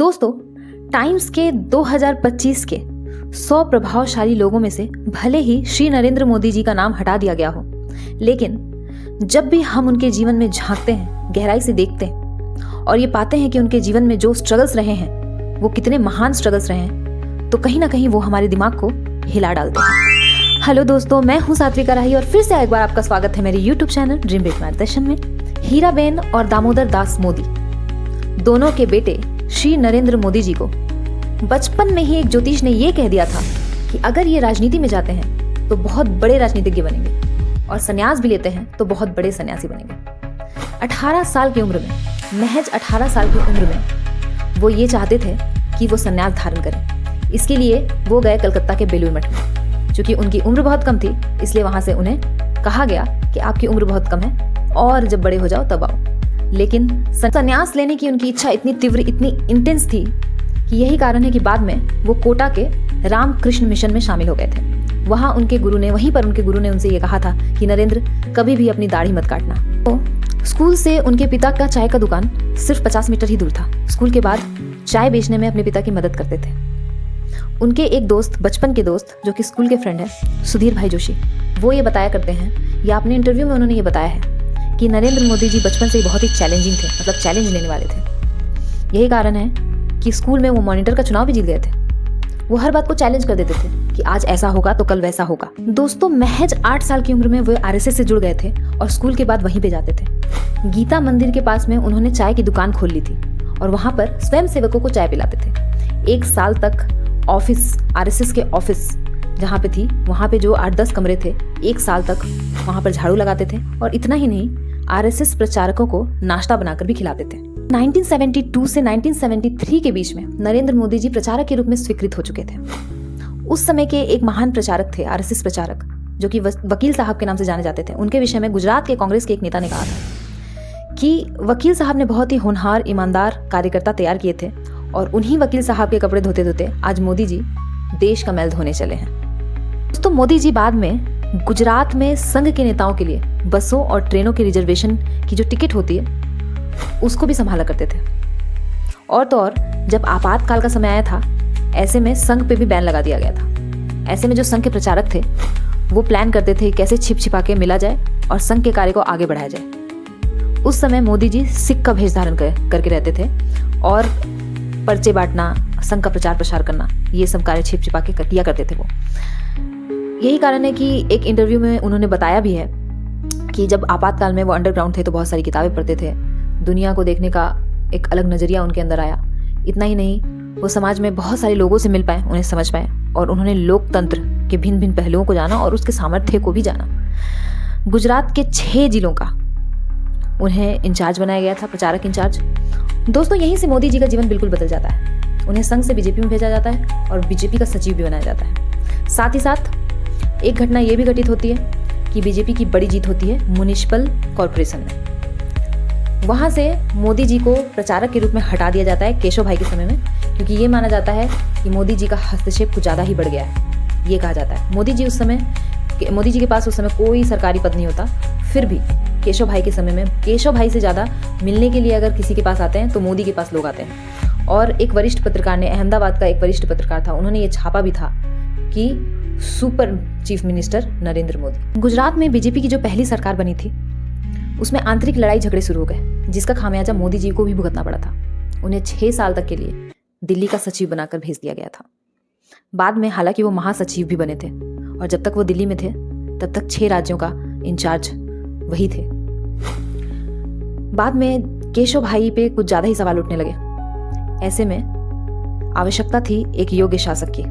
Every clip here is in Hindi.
दोस्तों, टाइम्स के 2025 के 100 प्रभावशाली लोगों में से भले ही श्री नरेंद्र मोदी जी का नाम हटा दिया गया हो, लेकिन जब भी हम उनके जीवन में झांकते हैं, गहराई से देखते हैं और ये पाते हैं कि उनके जीवन में जो स्ट्रगल्स रहे हैं वो कितने महान स्ट्रगल्स रहे हैं, तो कहीं ना कहीं वो हमारे दिमाग को हिला डालते हैं। हेलो दोस्तों, मैं हूँ सात्विका राही और फिर से एक बार आपका स्वागत है मेरे यूट्यूब चैनल ड्रीम बिग मार्गदर्शन में। हीराबेन और दामोदर दास मोदी दोनों के बेटे श्री नरेंद्र मोदी जी को बचपन में ही एक ज्योतिष ने ये कह दिया था कि अगर ये राजनीति में जाते हैं तो बहुत बड़े राजनीतिज्ञ बनेंगे और संन्यास भी लेते हैं तो बहुत बड़े सन्यासी बनेंगे। 18 साल की उम्र में, महज 18 साल की उम्र में वो ये चाहते थे कि वो संन्यास धारण करें। इसके लिए वो गए कलकत्ता के बेलूर मठ में। चूंकि उनकी उम्र बहुत कम थी, इसलिए वहां से उन्हें कहा गया कि आपकी उम्र बहुत कम है और जब बड़े हो जाओ तब आओ। लेकिन संन्यास लेने की उनकी इच्छा इतनी तीव्र, इतनी इंटेंस थी कि यही कारण है कि बाद में वो कोटा के रामकृष्ण मिशन में शामिल हो गए थे। वहीं पर उनके गुरु ने उनसे ये कहा था कि नरेंद्र, कभी भी अपनी दाढ़ी मत काटना। तो स्कूल से उनके पिता का चाय का दुकान सिर्फ 50 मीटर ही दूर था। स्कूल के बाद चाय बेचने में अपने पिता की मदद करते थे। उनके एक दोस्त, बचपन के दोस्त जो कि स्कूल के फ्रेंड है, सुधीर भाई जोशी, वो ये बताया करते हैं, या अपने इंटरव्यू में उन्होंने ये बताया है कि नरेंद्र मोदी जी बचपन से ही बहुत ही चैलेंजिंग थे, मतलब चैलेंज लेने वाले थे। यही कारण है कि स्कूल में वो मॉनिटर का चुनाव भी जीत गए थे। वो हर बात को चैलेंज कर देते थे कि आज ऐसा होगा तो कल वैसा होगा। दोस्तों, महज 8 साल की उम्र में वो आरएसएस से जुड़ गए थे और स्कूल के बाद वहीं पे जाते थे। गीता मंदिर के पास में उन्होंने चाय की दुकान खोल ली थी और वहां पर स्वयं सेवकों को चाय पिलाते थे। 1 साल तक ऑफिस, आरएसएस के ऑफिस जहाँ पे थी, वहां पे जो 8-10 कमरे थे, 1 साल तक वहां पर झाड़ू लगाते थे। और इतना ही नहीं, आरएसएस प्रचारकों को नाश्ता बनाकर भी खिलाते थे। 1972 से 1973 के बीच में नरेंद्र मोदी जी प्रचारक के रूप में स्वीकृत हो चुके थे। उस समय के एक महान प्रचारक थे, आरएसएस प्रचारक, जो कि वकील साहब के नाम से जाने जाते थे। उनके विषय में गुजरात के कांग्रेस के एक नेता ने कहा था कि वकील साहब ने बहुत ही होनहार, ईमानदार कार्यकर्ता तैयार किए थे और उन्हीं वकील साहब के कपड़े धोते धोते आज मोदी जी देश का मैल धोने चले हैं। दोस्तों, मोदी जी बाद में गुजरात में संघ के नेताओं के लिए बसों और ट्रेनों के रिजर्वेशन की जो टिकट होती है उसको भी संभाला करते थे। और तो और, जब आपातकाल का समय आया था, ऐसे में संघ पे भी बैन लगा दिया गया था। ऐसे में जो संघ के प्रचारक थे वो प्लान करते थे कैसे छिप छिपा के मिला जाए और संघ के कार्य को आगे बढ़ाया जाए। उस समय मोदी जी सिख का भेष धारण करके रहते थे और पर्चे बांटना, संघ का प्रचार प्रसार करना, ये सब कार्य छिप छिपा के किया करते थे वो। यही कारण है कि एक इंटरव्यू में उन्होंने बताया भी है कि जब आपातकाल में वो अंडरग्राउंड थे तो बहुत सारी किताबें पढ़ते थे। दुनिया को देखने का एक अलग नजरिया उनके अंदर आया। इतना ही नहीं, वो समाज में बहुत सारे लोगों से मिल पाए, उन्हें समझ पाए और उन्होंने लोकतंत्र के भिन्न भिन्न पहलुओं को जाना और उसके सामर्थ्य को भी जाना। गुजरात के 6 जिलों का उन्हें इंचार्ज बनाया गया था, प्रचारक इंचार्ज। दोस्तों, यहीं से मोदी जी का जीवन बिल्कुल बदल जाता है। उन्हें संघ से बीजेपी में भेजा जाता है और बीजेपी का सचिव भी बनाया जाता है। साथ ही साथ एक घटना ये भी घटित होती है कि बीजेपी की बड़ी जीत होती है म्युनिसिपल कॉर्पोरेशन में। वहां से मोदी जी को प्रचारक के रूप में हटा दिया जाता है केशव भाई के समय में, क्योंकि ये माना जाता है कि मोदी जी का हस्तक्षेप कुछ ज़्यादा ही बढ़ गया है। ये कहा जाता है मोदी जी के पास उस समय कोई सरकारी पद नहीं होता, फिर भी केशव भाई के समय में केशव भाई से ज़्यादा मिलने के लिए अगर किसी के पास आते हैं तो मोदी के पास लोग आते हैं। और एक वरिष्ठ पत्रकार ने, अहमदाबाद का एक वरिष्ठ पत्रकार था, उन्होंने ये छापा भी था कि super chief minister Narendra Modi. Gujarat में बीजेपी की जो पहली सरकार बनी थी उसमें आंतरिक लड़ाई झगड़े शुरू हो गए, जिसका खामियाजा मोदी जी को भी भुगतना पड़ा था। उन्हें 6 साल तक के लिए दिल्ली का सचिव बनाकर भेज दिया गया था। बाद में हालांकि वो महासचिव भी बने थे और जब तक वो दिल्ली में थे तब तक 6 राज्यों का इंचार्ज वही थे। बाद में केशव भाई पे कुछ ज्यादा ही सवाल उठने लगे। ऐसे में आवश्यकता थी एक योग्य शासक की।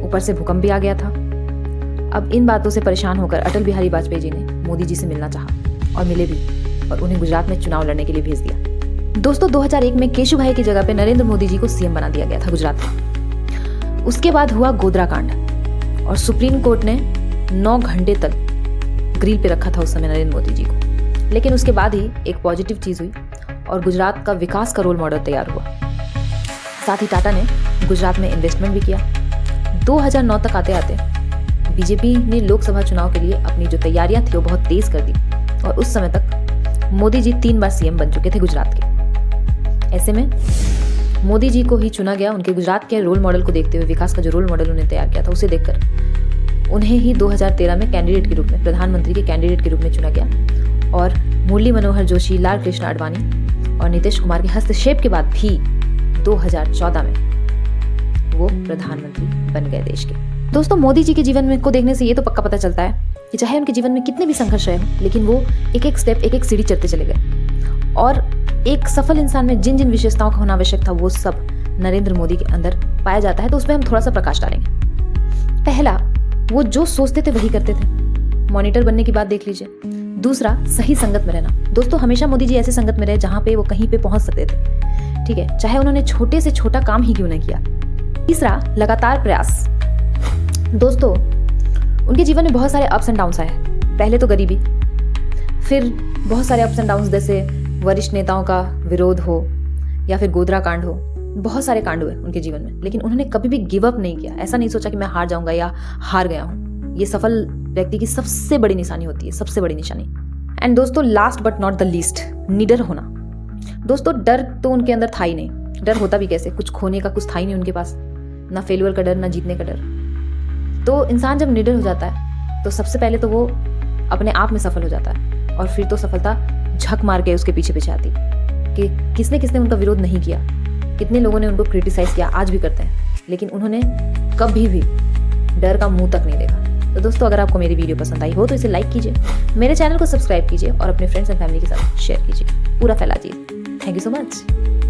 ऊपर से भूकंप भी आ गया था। अब इन बातों से परेशान होकर अटल बिहारी वाजपेयी जी ने मोदी जी से मिलना चाहा और मिले भी और उन्हें गुजरात में चुनाव लड़ने के लिए भेज दिया। दोस्तों, 2001 में केशव भाई की जगह पे नरेंद्र मोदी जी को सीएम बना दिया गया था गुजरात में। उसके बाद हुआ गोधरा कांड और सुप्रीम कोर्ट ने 9 घंटे तक ग्रिल पे रखा था उस समय नरेंद्र मोदी जी को। लेकिन उसके बाद ही एक पॉजिटिव चीज हुई और गुजरात का विकास का रोल मॉडल तैयार हुआ। साथ ही टाटा ने गुजरात में इन्वेस्टमेंट भी किया। 2009 तक आते आते बीजेपी ने लोकसभा चुनाव के लिए अपनी जो तैयारियां थी वो बहुत तेज कर दी और उस समय तक मोदी जी 3 बार सीएम बन चुके थे गुजरात के। ऐसे में मोदी जी को ही चुना गया। उनके गुजरात के रोल मॉडल को देखते हुए, विकास का जो रोल मॉडल उन्हें तैयार किया था उसे देखकर उन्हें ही 2013 में कैंडिडेट के रूप में, प्रधानमंत्री के कैंडिडेट के रूप में चुना गया। और मुरली मनोहर जोशी, लाल कृष्ण आडवाणी और नीतीश कुमार के हस्तक्षेप के बाद भी 2014 में वो प्रधानमंत्री बन गए देश के। दोस्तों, मोदी जी के जीवन में को देखने से ये तो पक्का पता चलता है कि चाहे उनके जीवन में कितने भी संघर्ष रहे हों, लेकिन वो एक एक स्टेप, एक एक सीढ़ी चढ़ते चले गए। और एक सफल इंसान में जिन जिन विशेषताओं का होना आवश्यक था वो सब नरेंद्र मोदी के अंदर पाया जाता है। तो उस पर हम थोड़ा सा प्रकाश डालेंगे। पहला, वो जो सोचते थे वही करते थे। मॉनिटर बनने की बात देख लीजिए। दूसरा, सही संगत में रहना। दोस्तों, हमेशा मोदी जी ऐसे संगत में रहे जहां पे वो कहीं पे पहुंच सकते थे, ठीक है, चाहे उन्होंने छोटे से छोटा काम ही क्यों न किया। तीसरा, लगातार प्रयास। दोस्तों, उनके जीवन में बहुत सारे अप्स एंड डाउन्स आए। पहले तो गरीबी, फिर बहुत सारे अप्स एंड डाउन्स, जैसे वरिष्ठ नेताओं का विरोध हो या फिर गोधरा कांड हो। बहुत सारे कांड हुए उनके जीवन में, लेकिन उन्होंने कभी भी गिव अप नहीं किया। ऐसा नहीं सोचा कि मैं हार जाऊंगा या हार गया हूं। ये सफल व्यक्ति की सबसे बड़ी निशानी होती है, सबसे बड़ी निशानी। एंड दोस्तों, last but not the least, निडर होना। दोस्तों, डर तो उनके अंदर था ही नहीं। डर होता भी कैसे, कुछ खोने का कुछ था ही नहीं उनके पास, ना फेलियर का डर, ना जीतने का डर। तो इंसान जब निडर हो जाता है तो सबसे पहले तो वो अपने आप में सफल हो जाता है, और फिर तो सफलता झक मार के उसके पीछे पीछे आती कि किसने किसने उनका विरोध नहीं किया, कितने लोगों ने उनको क्रिटिसाइज किया, आज भी करते हैं, लेकिन उन्होंने कभी भी डर का मुंह तक नहीं देखा। तो दोस्तों, अगर आपको मेरी वीडियो पसंद आई हो तो इसे लाइक कीजिए, मेरे चैनल को सब्सक्राइब कीजिए और अपने फ्रेंड्स एंड फैमिली के साथ शेयर कीजिए, पूरा फैला दीजिए। Thank you so much.